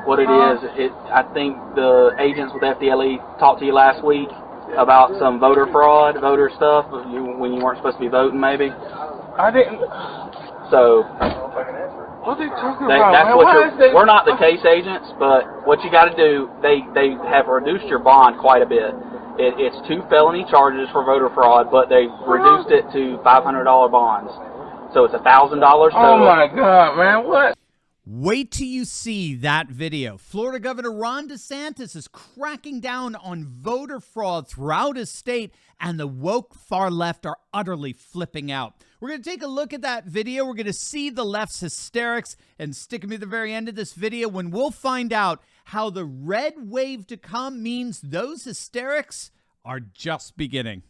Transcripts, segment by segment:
What it is, I think the agents with FDLE talked to you last week about some voter fraud, voter stuff, when you weren't supposed to be voting, maybe. I didn't. So, what are they talking about? That's what we're not the case agents, but what you got to do, they have reduced your bond quite a bit. It's 2 felony charges for voter fraud, but they reduced it to $500 bonds. So it's $1,000 total. Oh my God, man, what? Wait till you see that video. Florida Governor Ron DeSantis is cracking down on voter fraud throughout his state, and the woke far left are utterly flipping out. We're going to take a look at that video. We're going to see the left's hysterics, and stick me to the very end of this video when we'll find out how the red wave to come means those hysterics are just beginning.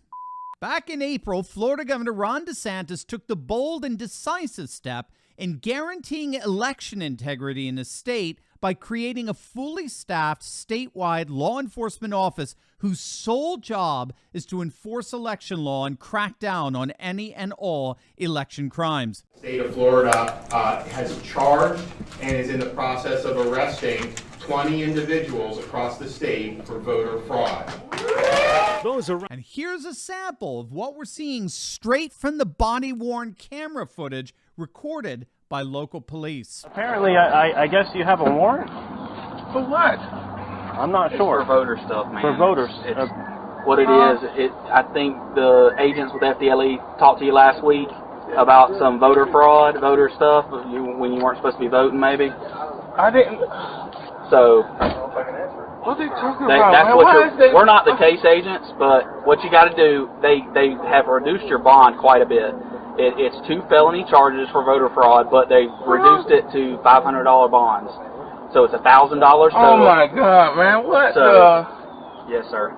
Back in April, Florida Governor Ron DeSantis took the bold and decisive step in guaranteeing election integrity in the state by creating a fully staffed statewide law enforcement office whose sole job is to enforce election law and crack down on any and all election crimes. The state of Florida has charged and is in the process of arresting 20 individuals across the state for voter fraud. And here's a sample of what we're seeing straight from the body-worn camera footage recorded by local police. Apparently, I guess you have a warrant? For what? I'm not sure. For voter stuff, man. For voters. What it is, I think the agents with FDLE talked to you last week about some voter fraud, voter stuff, when you weren't supposed to be voting, maybe. I didn't. So, what are they talking about? That's what we're not the case agents, but what you got to do, they have reduced your bond quite a bit. It's 2 felony charges for voter fraud, but they reduced it to $500 bonds. So it's $1,000 total. Oh my God, man, what? Yes, sir.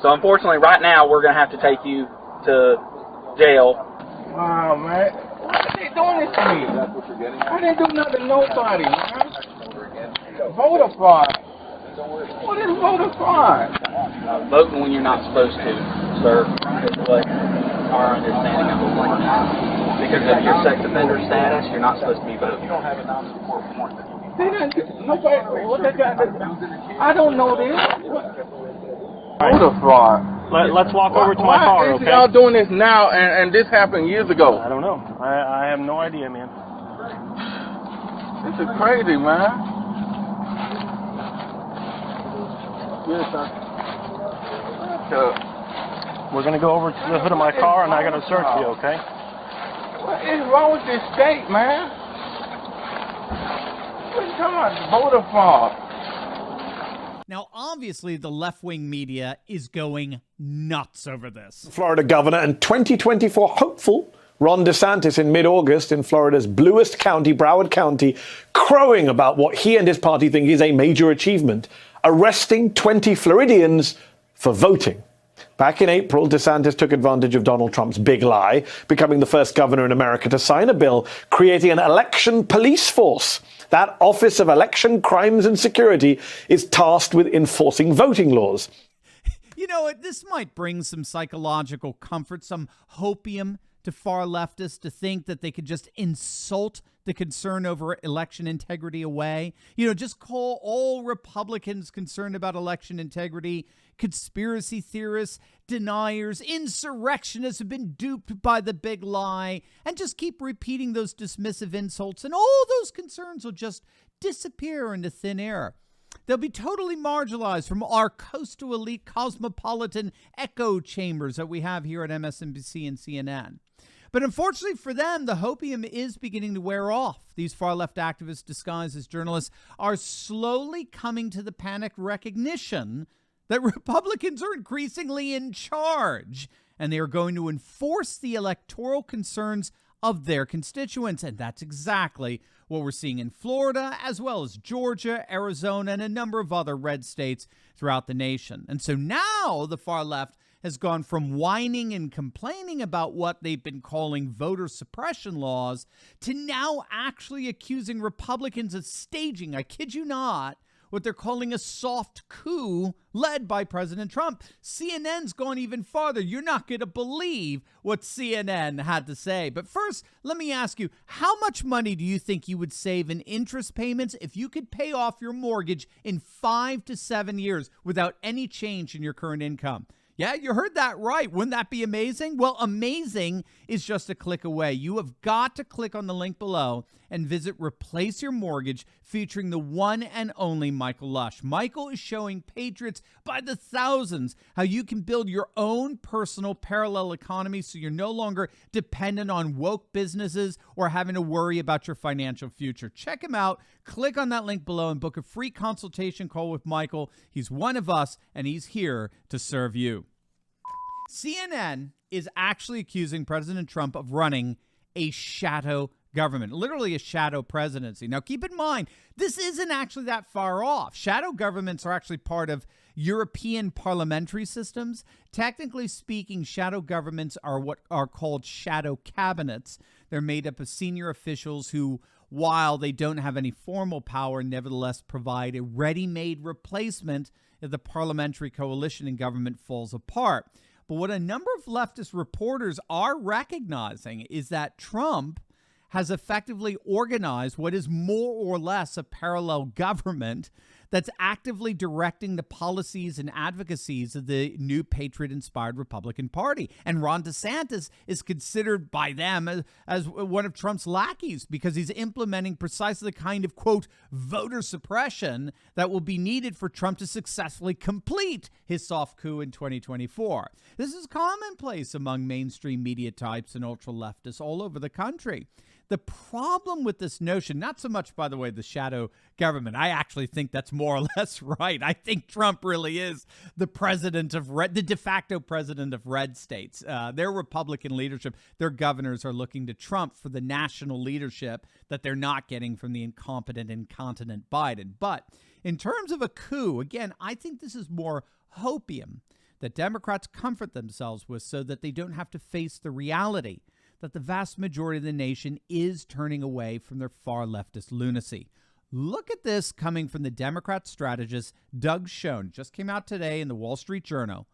So unfortunately, right now we're going to have to take you to jail. Wow, man. Why are they doing this to me? That's what you're getting at? I didn't do nothing to nobody, man. Voter fraud. What is voter fraud? Voting when you're not supposed to, sir, is what our understanding of the law is. Because of your sex offender status, you're not supposed to be voting. You don't have a non-support warrant. They didn't. Nobody. What they got? I don't know this. Voter fraud. Let's walk over to my car, okay? Why is y'all doing this now and this happened years ago? I don't know. I have no idea, man. This is crazy, man. Yes, sir. We're going to go over to the hood of my car, and I got to search you, okay? What is wrong with this state, man? What are you talking about? Voter fraud. Now, obviously, the left-wing media is going nuts over this. Florida governor and 2024 hopeful Ron DeSantis in mid-August in Florida's bluest county, Broward County, crowing about what he and his party think is a major achievement, arresting 20 Floridians for voting. Back in April, DeSantis took advantage of Donald Trump's big lie, becoming the first governor in America to sign a bill creating an election police force. That Office of Election Crimes and Security is tasked with enforcing voting laws. You know, this might bring some psychological comfort, some hopium to far leftists to think that they could just insult the concern over election integrity away. You know, just call all Republicans concerned about election integrity conspiracy theorists, deniers, insurrectionists who've been duped by the big lie, and just keep repeating those dismissive insults, and all those concerns will just disappear into thin air. They'll be totally marginalized from our coastal elite cosmopolitan echo chambers that we have here at MSNBC and CNN. But unfortunately for them, the hopium is beginning to wear off. These far-left activists disguised as journalists are slowly coming to the panicked recognition that Republicans are increasingly in charge, and they are going to enforce the electoral concerns of their constituents. And that's exactly what we're seeing in Florida, as well as Georgia, Arizona, and a number of other red states throughout the nation. And so now the far left has gone from whining and complaining about what they've been calling voter suppression laws to now actually accusing Republicans of staging, I kid you not, what they're calling a soft coup led by President Trump. CNN's gone even farther. You're not going to believe what CNN had to say. But first, let me ask you, how much money do you think you would save in interest payments if you could pay off your mortgage in 5 to 7 years without any change in your current income? Yeah, you heard that right. Wouldn't that be amazing? Well, amazing is just a click away. You have got to click on the link below and visit Replace Your Mortgage, featuring the one and only Michael Lush. Michael is showing patriots by the thousands how you can build your own personal parallel economy so you're no longer dependent on woke businesses or having to worry about your financial future. Check him out. Click on that link below and book a free consultation call with Michael. He's one of us, and he's here to serve you. CNN is actually accusing President Trump of running a shadow government, literally a shadow presidency. Now, keep in mind, this isn't actually that far off. Shadow governments are actually part of European parliamentary systems. Technically speaking, shadow governments are what are called shadow cabinets. They're made up of senior officials who, while they don't have any formal power, nevertheless provide a ready-made replacement if the parliamentary coalition in government falls apart. But what a number of leftist reporters are recognizing is that Trump has effectively organized what is more or less a parallel government that's actively directing the policies and advocacies of the new patriot-inspired Republican Party. And Ron DeSantis is considered by them as one of Trump's lackeys because he's implementing precisely the kind of, quote, voter suppression that will be needed for Trump to successfully complete his soft coup in 2024. This is commonplace among mainstream media types and ultra-leftists all over the country. The problem with this notion, not so much, by the way, the shadow government, I actually think that's more or less right. I think Trump really is the president of the de facto president of red states. Their Republican leadership, their governors are looking to Trump for the national leadership that they're not getting from the incompetent, incontinent Biden. But in terms of a coup, again, I think this is more hopium that Democrats comfort themselves with so that they don't have to face the reality that the vast majority of the nation is turning away from their far leftist lunacy. Look at this coming from the Democrat strategist Doug Schoen. It just came out today in the Wall Street Journal.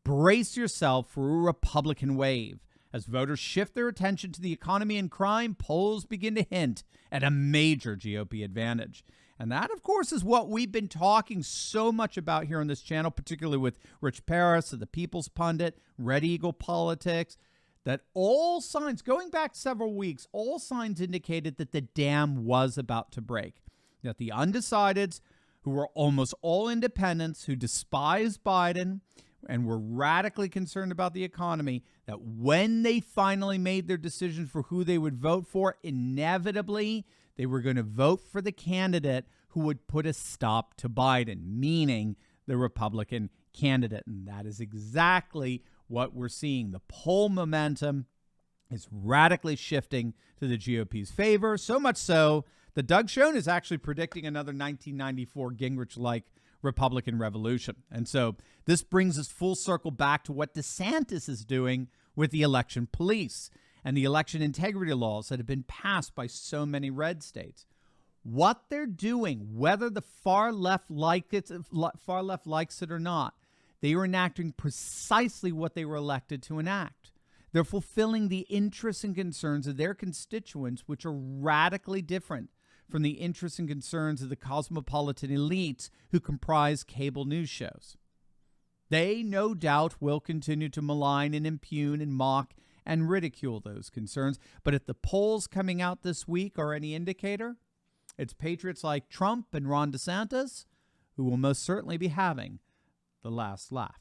Brace yourself for a Republican wave. As voters shift their attention to the economy and crime, polls begin to hint at a major GOP advantage. And that, of course, is what we've been talking so much about here on this channel, particularly with Rich Paris of the People's Pundit, Red Eagle Politics, that all signs, going back several weeks, all signs indicated that the dam was about to break. That the undecideds, who were almost all independents, who despised Biden and were radically concerned about the economy, that when they finally made their decision for who they would vote for, inevitably they were going to vote for the candidate who would put a stop to Biden, meaning the Republican candidate. And that is exactly what we're seeing. The poll momentum is radically shifting to the GOP's favor, so much so that Doug Schoen is actually predicting another 1994 Gingrich-like Republican revolution. And so this brings us full circle back to what DeSantis is doing with the election police and the election integrity laws that have been passed by so many red states. What they're doing, whether the far left likes it or not, they are enacting precisely what they were elected to enact. They're fulfilling the interests and concerns of their constituents, which are radically different from the interests and concerns of the cosmopolitan elites who comprise cable news shows. They, no doubt, will continue to malign and impugn and mock and ridicule those concerns. But if the polls coming out this week are any indicator, it's patriots like Trump and Ron DeSantis who will most certainly be having the last laugh.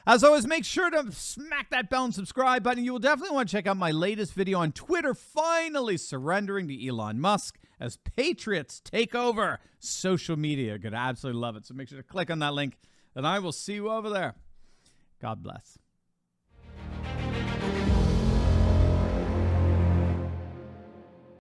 As always, make sure to smack that bell and subscribe button. You will definitely want to check out my latest video on Twitter, finally surrendering to Elon Musk as patriots take over social media. You're going to absolutely love it. So make sure to click on that link, and I will see you over there. God bless.